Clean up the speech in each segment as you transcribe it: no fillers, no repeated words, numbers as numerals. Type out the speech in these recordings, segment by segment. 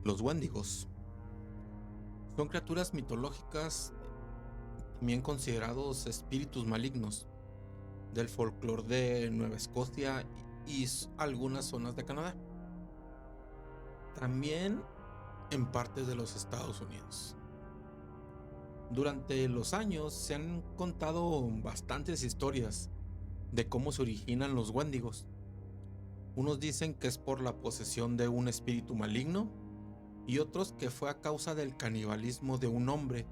Los Wendigos son criaturas mitológicas, también considerados espíritus malignos, del folclore de Nueva Escocia y algunas zonas de Canadá, también en partes de los Estados Unidos. Durante los años se han contado bastantes historias de cómo se originan los Wendigos. Unos dicen que es por la posesión de un espíritu maligno y otros que fue a causa del canibalismo de un hombre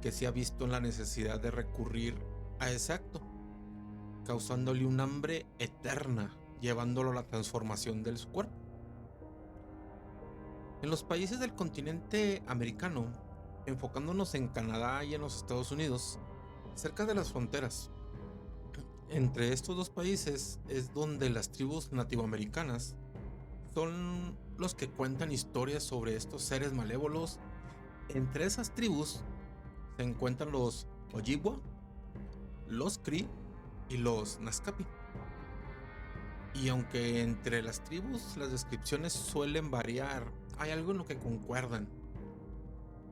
que se ha visto en la necesidad de recurrir a ese acto, causándole un hambre eterna, llevándolo a la transformación de su cuerpo. En los países del continente americano, enfocándonos en Canadá y en los Estados Unidos, cerca de las fronteras, entre estos dos países es donde las tribus nativoamericanas son los que cuentan historias sobre estos seres malévolos. Entre esas tribus se encuentran los Ojibwa, los Cree y los Naskapi. Y aunque entre las tribus las descripciones suelen variar, hay algo en lo que concuerdan.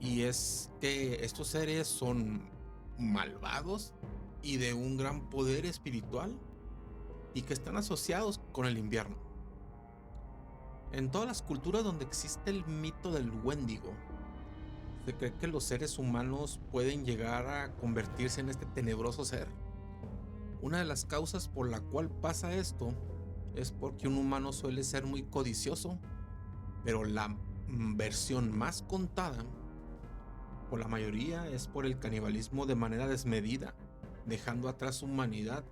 Y es que estos seres son malvados y de un gran poder espiritual y que están asociados con el invierno. En todas las culturas donde existe el mito del Wendigo, se cree que los seres humanos pueden llegar a convertirse en este tenebroso ser. Una de las causas por la cual pasa esto es porque un humano suele ser muy codicioso, pero la versión más contada por la mayoría es por el canibalismo de manera desmedida, dejando atrás su humanidad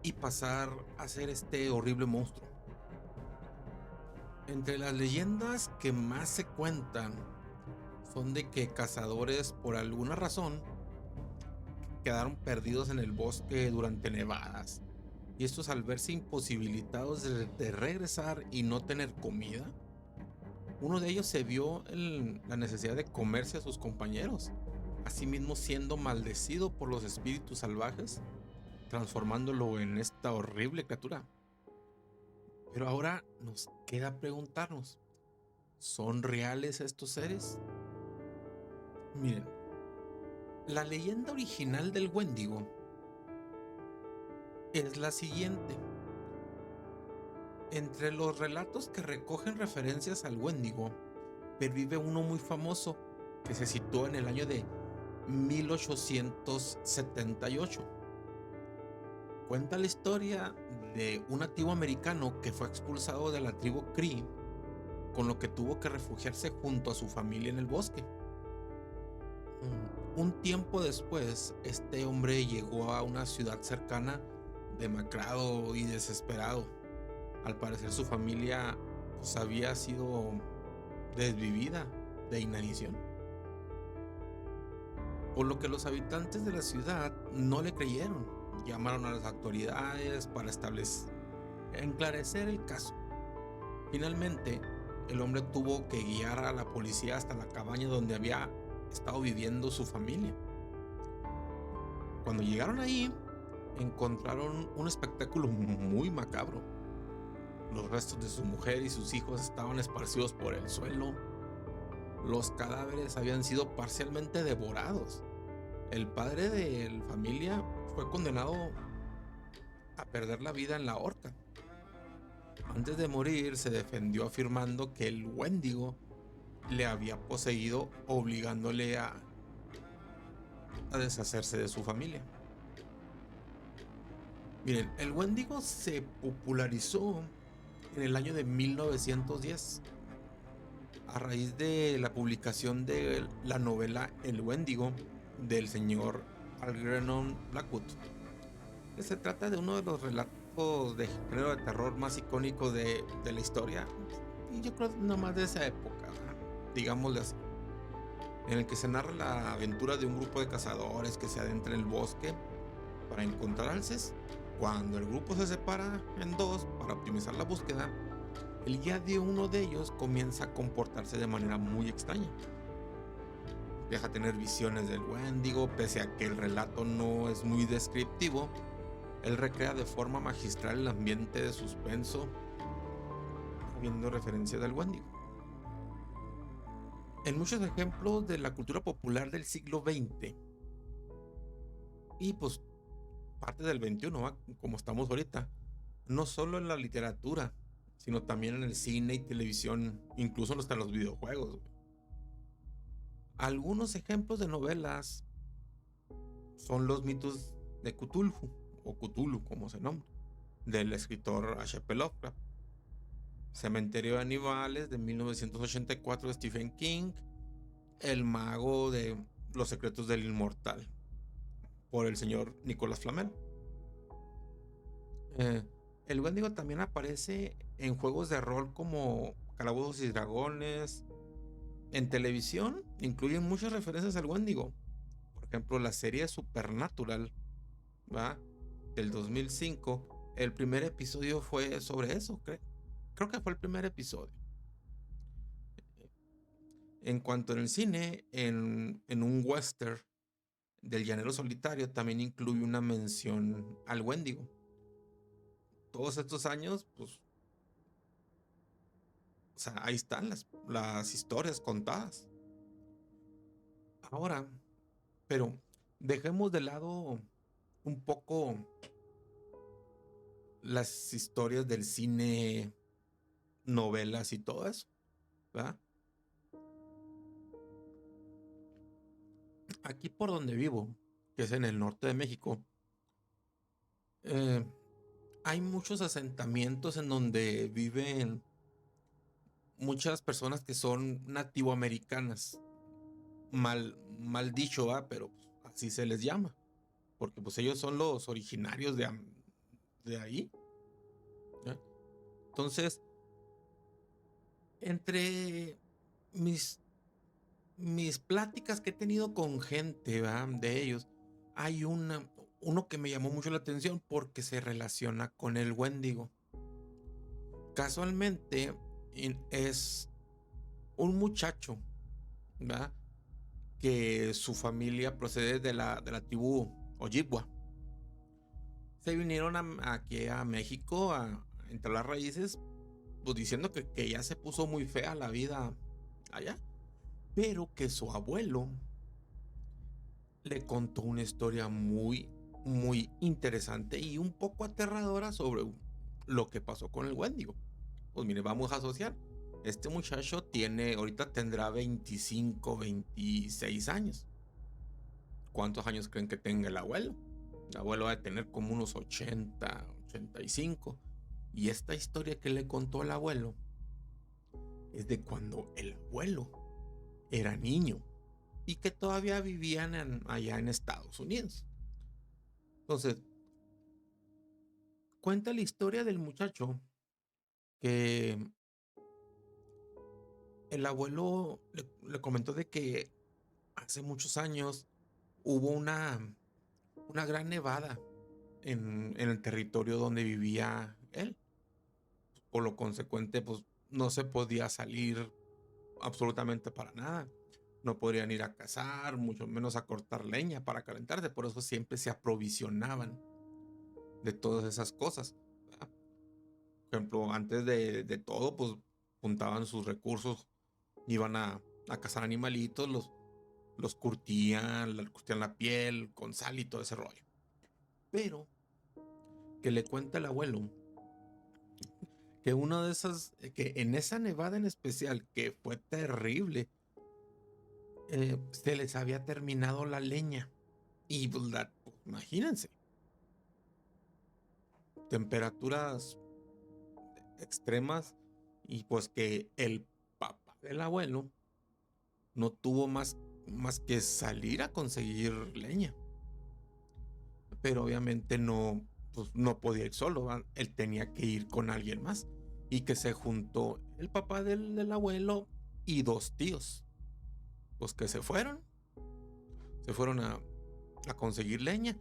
y pasar a ser este horrible monstruo. Entre las leyendas que más se cuentan son de que cazadores, por alguna razón, quedaron perdidos en el bosque durante nevadas, y estos, al verse imposibilitados de regresar y no tener comida, uno de ellos se vio en la necesidad de comerse a sus compañeros, asimismo siendo maldecido por los espíritus salvajes, transformándolo en esta horrible criatura. Pero ahora nos queda preguntarnos, ¿son reales estos seres? Miren, la leyenda original del Wendigo es la siguiente. Entre los relatos que recogen referencias al Wendigo, pervive uno muy famoso que se situó en el año de 1878. Cuenta la historia de un nativo americano que fue expulsado de la tribu Cree, con lo que tuvo que refugiarse junto a su familia en el bosque. Un tiempo después, este hombre llegó a una ciudad cercana, demacrado y desesperado. Al parecer su familia había sido desvivida de inanición, por lo que los habitantes de la ciudad no le creyeron. Llamaron a las autoridades para esclarecer el caso. Finalmente, el hombre tuvo que guiar a la policía hasta la cabaña donde había estado viviendo su familia. Cuando llegaron ahí, encontraron un espectáculo muy macabro. Los restos de su mujer y sus hijos estaban esparcidos por el suelo. Los cadáveres habían sido parcialmente devorados. El padre de la familia fue condenado a perder la vida en la horca. Antes de morir, se defendió afirmando que el Wendigo le había poseído, obligándole a deshacerse de su familia. Miren, el Wendigo se popularizó en el año de 1910 a raíz de la publicación de la novela El Wendigo del señor Algernon Blackwood, que se trata de uno de los relatos de género de terror más icónicos de la historia, y yo creo nomás de esa época, digámosle así, en el que se narra la aventura de un grupo de cazadores que se adentra en el bosque para encontrar alces. Cuando el grupo se separa en dos para optimizar la búsqueda, el guía de uno de ellos comienza a comportarse de manera muy extraña. Deja tener visiones del Wendigo, pese a que el relato no es muy descriptivo. Él recrea de forma magistral el ambiente de suspenso, habiendo referencia del Wendigo. En muchos ejemplos de la cultura popular del siglo XX y pues parte del XXI, ¿va? Como estamos ahorita, no solo en la literatura, sino también en el cine y televisión, incluso hasta en los videojuegos, güey. Algunos ejemplos de novelas son los mitos de Cthulhu, o Cthulhu, como se nombra, del escritor H.P. Lovecraft. Cementerio de Animales de 1984 de Stephen King. El mago de Los secretos del inmortal por el señor Nicolas Flamel. Eh, el Wendigo también aparece en juegos de rol como Calabozos y Dragones. En televisión incluyen muchas referencias al Wendigo. Por ejemplo, la serie Supernatural, ¿va? Del 2005. El primer episodio fue sobre eso, creo que fue el primer episodio. En cuanto en el cine, en un western del Llanero Solitario también incluye una mención al Wendigo. Todos estos años, pues, o sea, ahí están las historias contadas. Ahora, pero dejemos de lado un poco las historias del cine, novelas y todo eso, ¿verdad? Aquí por donde vivo, que es en el norte de México, eh, hay muchos asentamientos en donde viven muchas personas que son nativoamericanas. Mal dicho, ¿va? Pero pues, así se les llama, porque pues ellos son los originarios de ahí, ¿ya? Entonces, entre mis, mis pláticas que he tenido con gente, ¿va? De ellos, hay uno que me llamó mucho la atención porque se relaciona con el Wendigo. Casualmente es un muchacho, ¿va? Que su familia procede de la tribu Ojibwa. Se vinieron aquí a México entre las raíces, pues diciendo que ya se puso muy fea la vida allá, pero que su abuelo le contó una historia muy, muy interesante y un poco aterradora sobre lo que pasó con el Wendigo. Pues mire, vamos a asociar. Este muchacho ahorita tendrá 25, 26 años. ¿Cuántos años creen que tenga el abuelo? El abuelo va a tener como unos 80, 85. Y esta historia que le contó el abuelo es de cuando el abuelo era niño y que todavía vivían allá en Estados Unidos. Entonces, cuenta la historia del muchacho que el abuelo le comentó de que hace muchos años hubo una gran nevada en el territorio donde vivía él. Por lo consecuente, pues no se podía salir absolutamente para nada. No podrían ir a cazar, mucho menos a cortar leña para calentarse. Por eso siempre se aprovisionaban de todas esas cosas, ¿verdad? Por ejemplo, antes de todo, pues juntaban sus recursos, iban a cazar animalitos, los curtían la piel con sal y todo ese rollo. Pero que le cuenta el abuelo que una de esas, que en esa nevada en especial, que fue terrible, se les había terminado la leña. Y pues, pues, imagínense, temperaturas extremas y pues que el papá del abuelo no tuvo más que salir a conseguir leña. Pero obviamente no, pues, no podía ir solo, ¿va? Él tenía que ir con alguien más. Y que se juntó el papá del abuelo y dos tíos. Pues que se fueron a conseguir leña.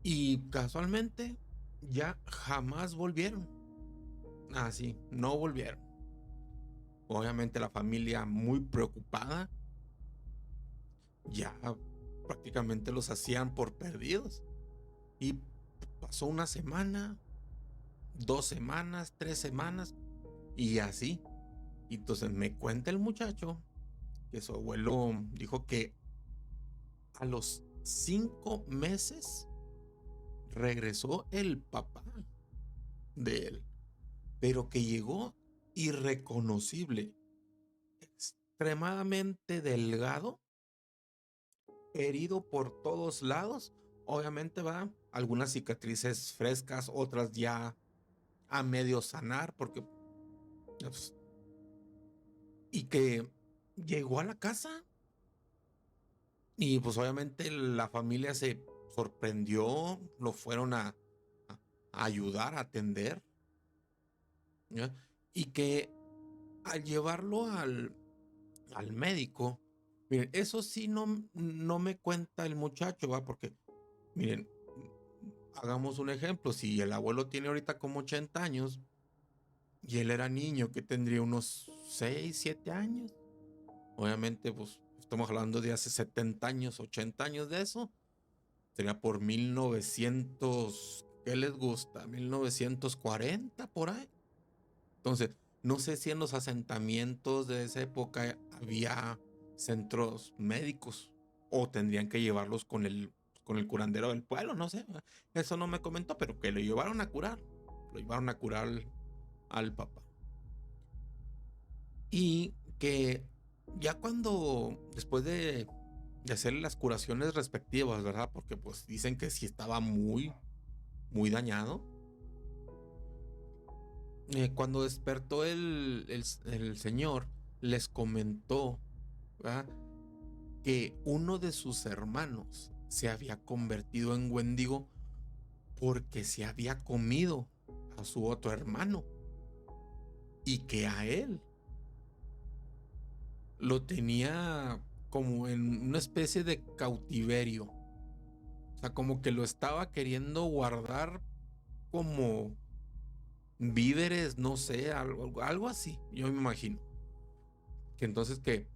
Y casualmente ya jamás volvieron. Así, no volvieron. Obviamente la familia muy preocupada, ya prácticamente los hacían por perdidos. Y pasó una semana, 2 semanas, 3 semanas, y así. Y entonces me cuenta el muchacho que su abuelo dijo que a los 5 meses regresó el papá de él, pero que llegó irreconocible, extremadamente delgado, herido por todos lados. Obviamente va algunas cicatrices frescas, otras ya a medio sanar, porque pues, y que llegó a la casa y pues obviamente la familia se sorprendió, lo fueron a ayudar, a atender, ¿ya? Y que al llevarlo al médico, miren, eso sí no me cuenta el muchacho, ¿va? Porque, miren, hagamos un ejemplo, si el abuelo tiene ahorita como 80 años y él era niño, que tendría unos 6 7 años, obviamente, pues estamos hablando de hace 70 años, 80 años de eso, sería por 1900, ¿qué les gusta? 1940 por ahí. Entonces, no sé si en los asentamientos de esa época había centros médicos o tendrían que llevarlos con el curandero del pueblo, no sé. Eso no me comentó, pero que lo llevaron a curar. Lo llevaron a curar al papá. Y que ya cuando, después de hacer las curaciones respectivas, ¿verdad? Porque pues dicen que sí estaba muy, muy dañado. Cuando despertó el señor, les comentó, ¿verdad?, que uno de sus hermanos se había convertido en Wendigo porque se había comido a su otro hermano y que a él lo tenía como en una especie de cautiverio. O sea, como que lo estaba queriendo guardar como víveres, no sé, algo así, yo me imagino. Que entonces que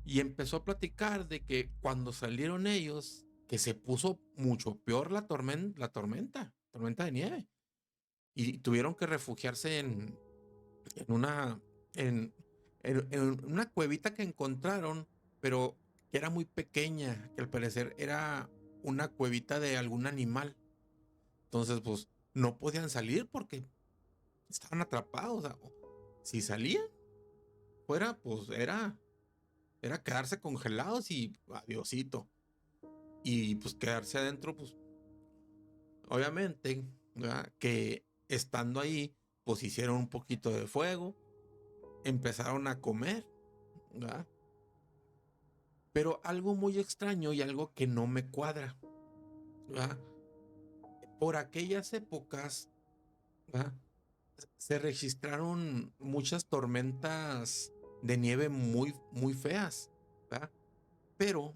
y empezó a platicar de que cuando salieron ellos, que se puso mucho peor la tormenta de nieve. Y tuvieron que refugiarse en una, en, en una cuevita que encontraron, pero que era muy pequeña, que al parecer era una cuevita de algún animal. Entonces, pues, no podían salir porque estaban atrapados. O sea, si salían fuera, pues era quedarse congelados y adiosito. Y pues quedarse adentro, pues obviamente, ¿verdad?, que estando ahí, pues hicieron un poquito de fuego, empezaron a comer, ¿verdad? Pero algo muy extraño y algo que no me cuadra, ¿verdad? Por aquellas épocas, ¿verdad?, se registraron muchas tormentas de nieve muy, muy feas, ¿verdad? Pero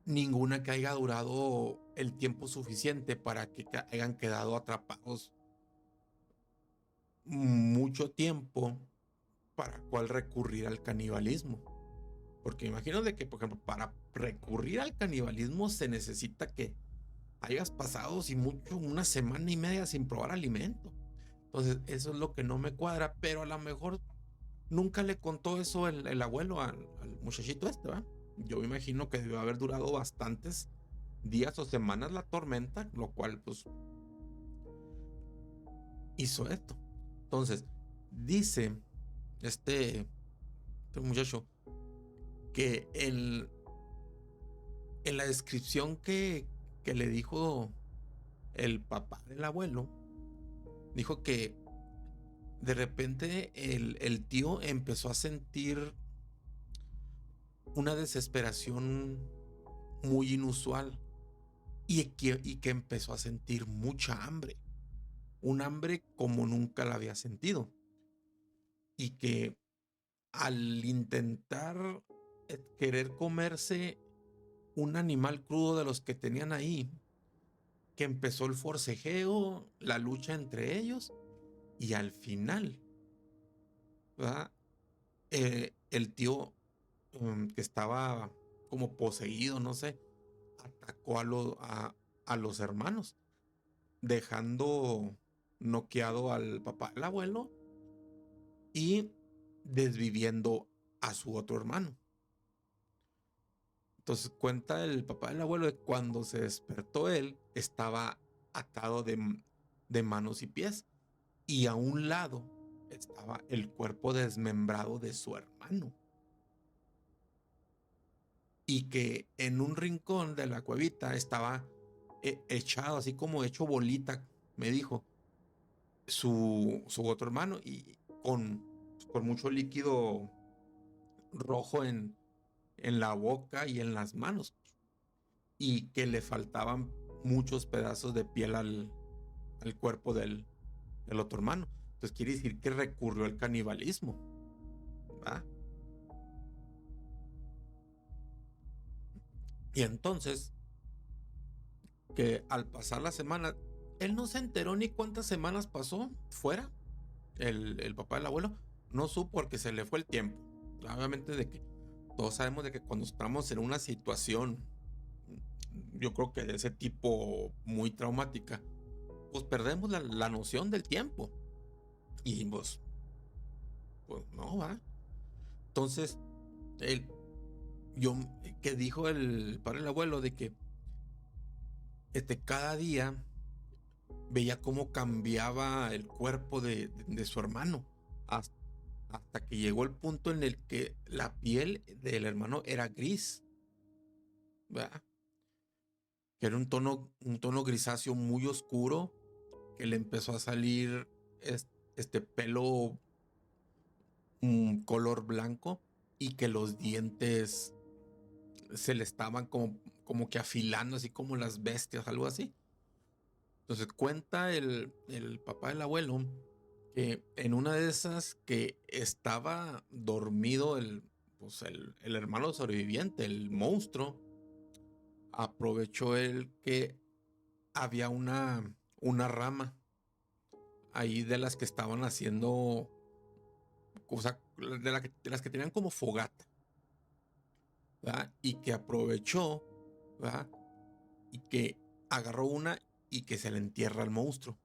ninguna que haya durado el tiempo suficiente para que hayan quedado atrapados mucho tiempo para cuál recurrir al canibalismo. Porque imagino de que, por ejemplo, para recurrir al canibalismo se necesita que hayas pasado, si mucho, una semana y media sin probar alimento. Entonces, eso es lo que no me cuadra, pero a lo mejor nunca le contó eso el abuelo al muchachito este, ¿va? Yo me imagino que debió haber durado bastantes días o semanas la tormenta, lo cual pues hizo esto. Entonces, dice este muchacho que en la descripción que le dijo el papá del abuelo, dijo que de repente el tío empezó a sentir una desesperación muy inusual y que empezó a sentir mucha hambre, un hambre como nunca la había sentido, y que al intentar querer comerse un animal crudo de los que tenían ahí, que empezó el forcejeo, la lucha entre ellos, y al final, ¿verdad?, el tío, que estaba como poseído, no sé, atacó a los hermanos, dejando noqueado al papá del abuelo y desviviendo a su otro hermano. Entonces cuenta el papá del abuelo de cuando se despertó él, estaba atado de manos y pies, y a un lado estaba el cuerpo desmembrado de su hermano. Y que en un rincón de la cuevita estaba echado, así como hecho bolita, me dijo, su otro hermano, y con mucho líquido rojo en la boca y en las manos, y que le faltaban muchos pedazos de piel al cuerpo del otro hermano. Entonces quiere decir que recurrió al canibalismo, ¿va? Y entonces, que al pasar la semana, él no se enteró ni cuántas semanas pasó fuera, el papá del abuelo, no supo porque se le fue el tiempo. Obviamente de que todos sabemos de que cuando estamos en una situación, yo creo que de ese tipo muy traumática, pues perdemos la noción del tiempo. Y pues no, va. Entonces, él, yo, que dijo el padre del abuelo de que cada día veía cómo cambiaba el cuerpo de su hermano, hasta, hasta que llegó el punto en el que la piel del hermano era gris, ¿verdad? Que era un tono grisáceo muy oscuro, que le empezó a salir este pelo color blanco, y que los dientes se le estaban como que afilando, así como las bestias, algo así. Entonces cuenta el papá del abuelo que en una de esas que estaba dormido pues el hermano sobreviviente, el monstruo, aprovechó él que había una rama ahí de las que estaban haciendo, o sea, de las que tenían como fogata, ¿verdad? Y que aprovechó, ¿verdad? Y que agarró una y que se le entierra al monstruo.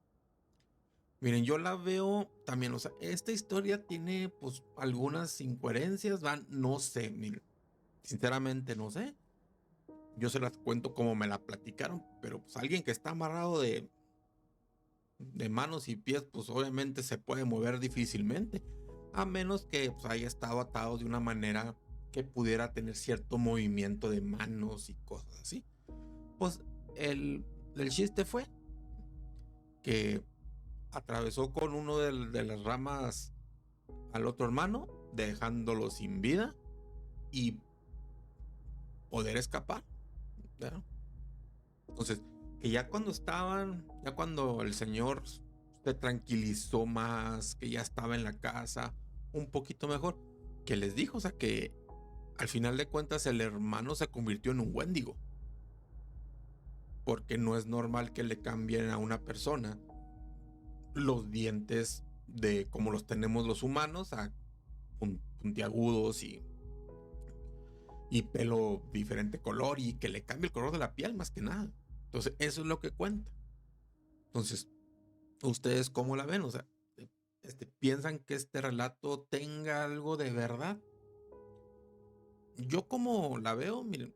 Miren, yo la veo también, o sea, esta historia tiene pues algunas incoherencias, van, no sé, miren, sinceramente no sé. Yo se las cuento como me la platicaron, pero pues alguien que está amarrado de manos y pies, pues obviamente se puede mover difícilmente, a menos que pues, haya estado atado de una manera que pudiera tener cierto movimiento de manos y cosas así. Pues el chiste fue que atravesó con uno de las ramas al otro hermano, dejándolo sin vida y poder escapar, ¿verdad? Entonces, que ya cuando el señor se tranquilizó más, que ya estaba en la casa un poquito mejor, que les dijo, o sea, que al final de cuentas el hermano se convirtió en un Wendigo, porque no es normal que le cambien a una persona los dientes de como los tenemos los humanos a puntiagudos y pelo diferente color, y que le cambie el color de la piel más que nada. Entonces, eso es lo que cuenta. Entonces, ¿ustedes cómo la ven? O sea, ¿piensan que este relato tenga algo de verdad? Yo como la veo, miren,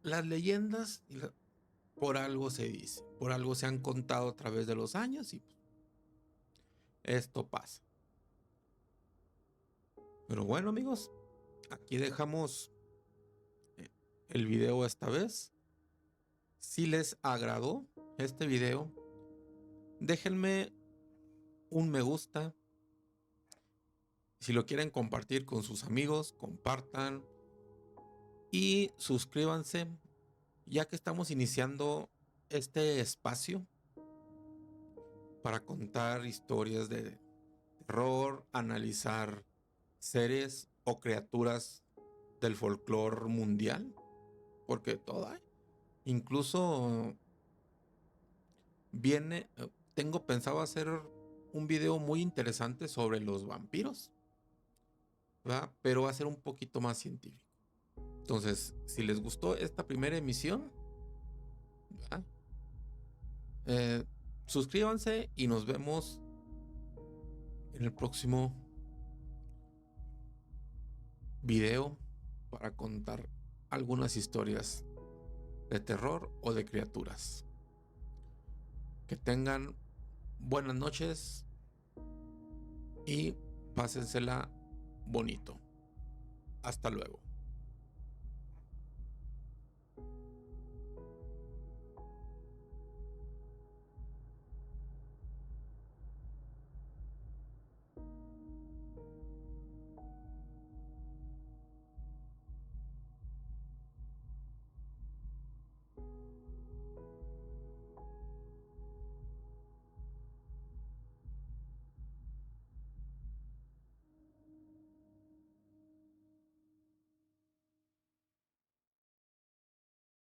las leyendas por algo se dice, por algo se han contado a través de los años, y pues, esto pasa. Pero bueno, amigos, aquí dejamos el video esta vez. Si les agradó este video, déjenme un me gusta. Si lo quieren compartir con sus amigos, compartan y suscríbanse, ya que estamos iniciando este espacio para contar historias de terror, analizar seres o criaturas del folclore mundial, porque todo hay. Incluso tengo pensado hacer un video muy interesante sobre los vampiros, ¿verdad? Pero va a ser un poquito más científico. Entonces, si les gustó esta primera emisión, ¿verdad? Suscríbanse y nos vemos en el próximo video para contar algunas historias de terror o de criaturas. Que tengan buenas noches y pásensela bonito. Hasta luego.